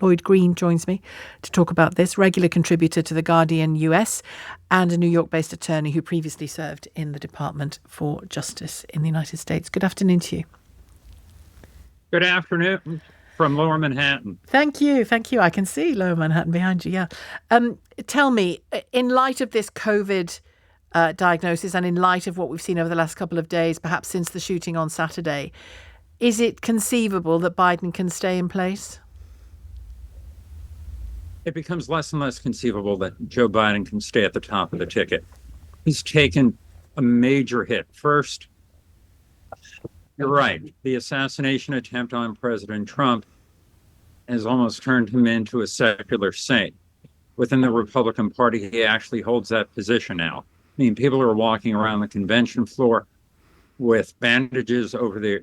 Lloyd Green joins me to talk about this, regular contributor to The Guardian US and a New York-based attorney who previously served in the Department for Justice in the United States. Good afternoon to you. Good afternoon from Lower Manhattan. Thank you. I can see Lower Manhattan behind you, yeah. Tell me, in light of this COVID diagnosis and in light of what we've seen over the last couple of days, perhaps since the shooting on Saturday, is it conceivable that Biden can stay in place? It becomes less and less conceivable that Joe Biden can stay at the top of the ticket. He's taken a major hit. First, you're right. The assassination attempt on President Trump has almost turned him into a secular saint. Within the Republican Party, he actually holds that position now. I mean, people are walking around the convention floor with bandages over their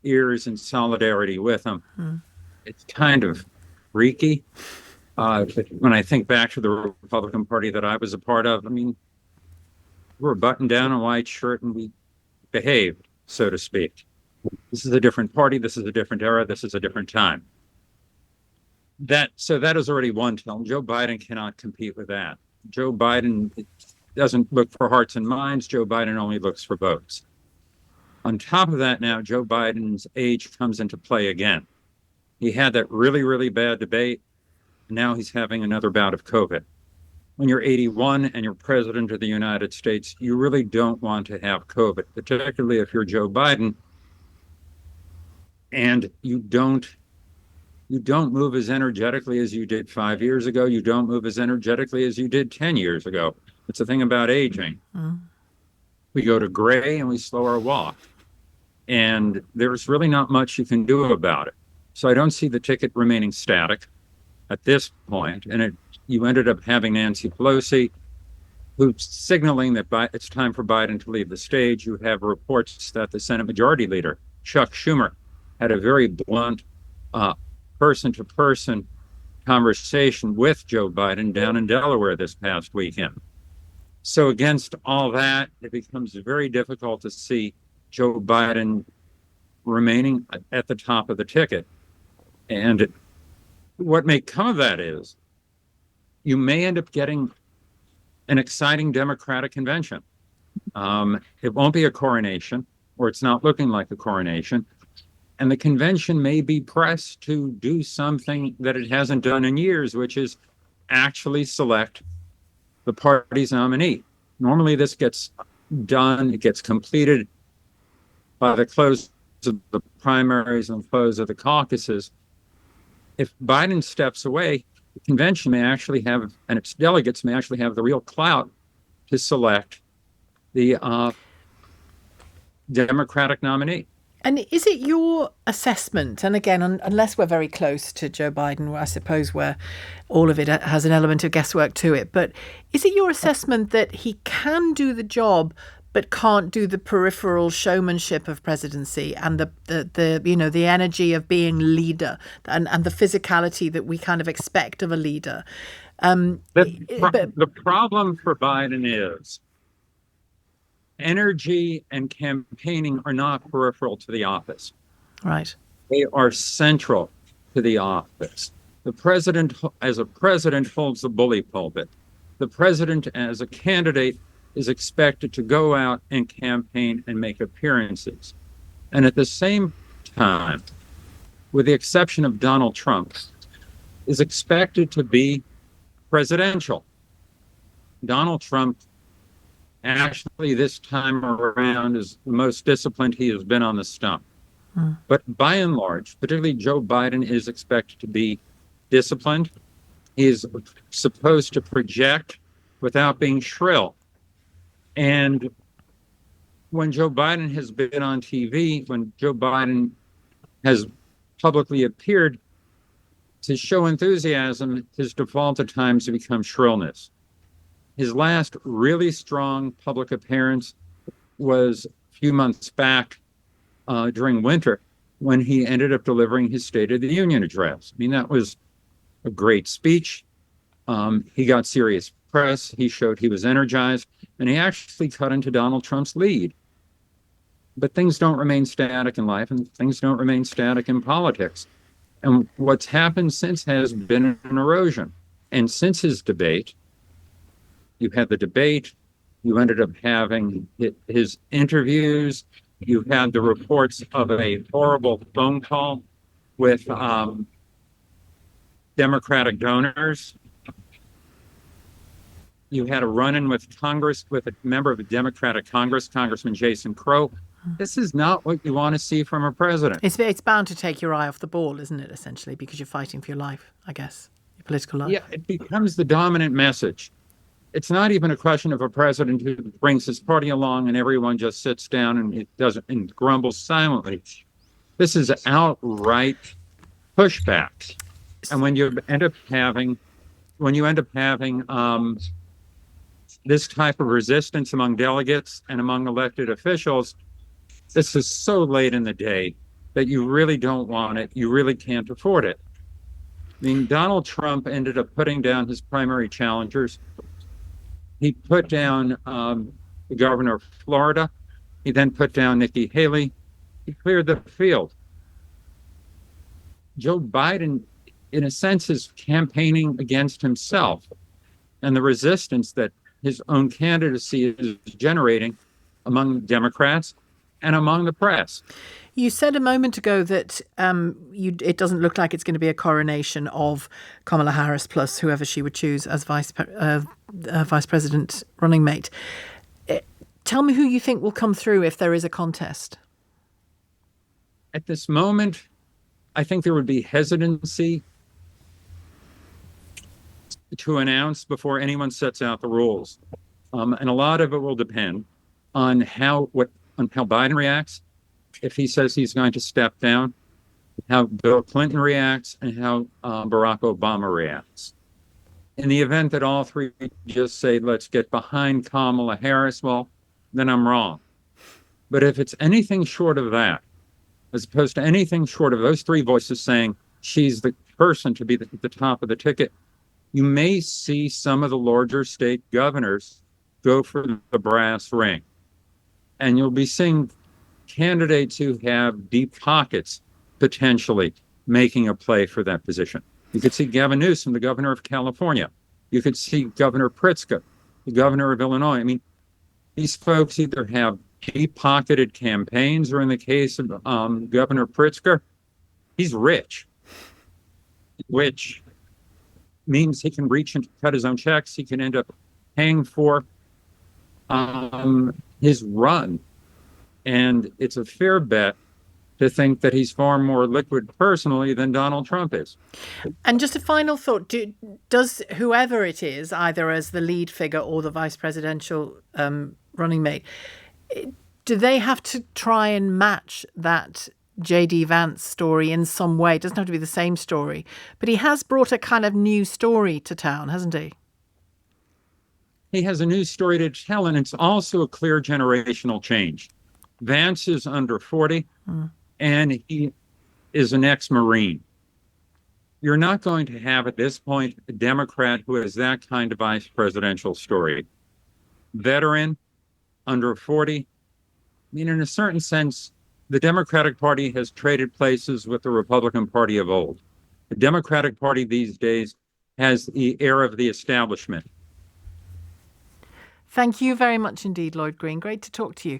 ears in solidarity with him. It's kind of freaky. When I think back to the Republican Party that I was a part of, I mean, we were buttoned down, a white shirt, and we behaved, so to speak. This is a different party. This is a different era. This is a different time. So that is already one tell. Joe Biden cannot compete with that. Joe Biden doesn't look for hearts and minds. Joe Biden only looks for votes. On top of that, now Joe Biden's age comes into play again. He had that really, really bad debate. Now he's having another bout of COVID. When you're 81 and you're president of the United States, you really don't want to have COVID, particularly if you're Joe Biden and you don't move as energetically as you did 5 years ago. You don't move as energetically as you did 10 years ago. It's the thing about aging. We go to gray and we slow our walk. And there's really not much you can do about it. So I don't see the ticket remaining static at this point. And you ended up having Nancy Pelosi, who's signaling that it's time for Biden to leave the stage. You have reports that the Senate Majority Leader, Chuck Schumer, had a very blunt person-to-person conversation with Joe Biden down in Delaware this past weekend. So against all that, it becomes very difficult to see Joe Biden remaining at the top of the ticket. And what may come of that is you may end up getting an exciting Democratic convention. It won't be a coronation, or it's not looking like a coronation. And the convention may be pressed to do something that it hasn't done in years, which is actually select the party's nominee. Normally this gets done, it gets completed by the close of the primaries and close of the caucuses. If Biden steps away, the convention may actually have, and its delegates may actually have the real clout to select the Democratic nominee. And is it your assessment, and again, unless we're very close to Joe Biden, I suppose where all of it has an element of guesswork to it, but is it your assessment that he can do the job but can't do the peripheral showmanship of presidency and the energy of being leader and the physicality that we kind of expect of a leader? The problem for Biden is energy and campaigning are not peripheral to the office. Right. They are central to the office. The president, as a president, holds the bully pulpit. The president, as a candidate, is expected to go out and campaign and make appearances. And at the same time, with the exception of Donald Trump, is expected to be presidential. Donald Trump actually this time around is the most disciplined he has been on the stump. But by and large, particularly Joe Biden is expected to be disciplined. He is supposed to project without being shrill. And when Joe Biden has been on TV, when Joe Biden has publicly appeared to show enthusiasm, his default at times to become shrillness. His last really strong public appearance was a few months back during winter when he ended up delivering his State of the Union address. I mean, that was a great speech. He got serious press. He showed he was energized, and he actually cut into Donald Trump's lead. But things don't remain static in life, and things don't remain static in politics. And what's happened since has been an erosion. And since his debate, you had the debate, you ended up having his interviews, you had the reports of a horrible phone call with Democratic donors. You had a run-in with Congress with a member of the Democratic Congress, Congressman Jason Crow. This is not what you want to see from a president. It's bound to take your eye off the ball, isn't it, essentially, because you're fighting for your life, I guess, your political life. Yeah, it becomes the dominant message. It's not even a question of a president who brings his party along and everyone just sits down and it doesn't and grumbles silently. This is outright pushback. And when you end up having this type of resistance among delegates and among elected officials, this is so late in the day that you really don't want it. You really can't afford it. I mean, Donald Trump ended up putting down his primary challengers. He put down the governor of Florida. He then put down Nikki Haley. He cleared the field. Joe Biden, in a sense, is campaigning against himself and the resistance that his own candidacy is generating among Democrats and among the press. You said a moment ago that it doesn't look like it's going to be a coronation of Kamala Harris plus whoever she would choose as vice president running mate. Tell me who you think will come through if there is a contest. At this moment, I think there would be hesitancy to announce before anyone sets out the rules. And a lot of it will depend on how Biden reacts, if he says he's going to step down, how Bill Clinton reacts, and how Barack Obama reacts. In the event that all three just say, let's get behind Kamala Harris, well, then I'm wrong. But if it's anything short of that, as opposed to anything short of those three voices saying she's the person to be at the top of the ticket, you may see some of the larger state governors go for the brass ring. And you'll be seeing candidates who have deep pockets potentially making a play for that position. You could see Gavin Newsom, the governor of California. You could see Governor Pritzker, the governor of Illinois. I mean, these folks either have deep-pocketed campaigns, or in the case of Governor Pritzker, he's rich, which means he can reach and cut his own checks. He can end up paying for his run. And it's a fair bet to think that he's far more liquid personally than Donald Trump is. And just a final thought, does whoever it is, either as the lead figure or the vice presidential running mate, do they have to try and match that J.D. Vance story in some way? It doesn't have to be the same story, but he has brought a kind of new story to town, hasn't he? He has a new story to tell, and it's also a clear generational change. Vance is under 40, and he is an ex-Marine. You're not going to have, at this point, a Democrat who has that kind of vice presidential story. Veteran, under 40. I mean, in a certain sense, the Democratic Party has traded places with the Republican Party of old. The Democratic Party these days has the air of the establishment. Thank you very much indeed, Lloyd Green. Great to talk to you.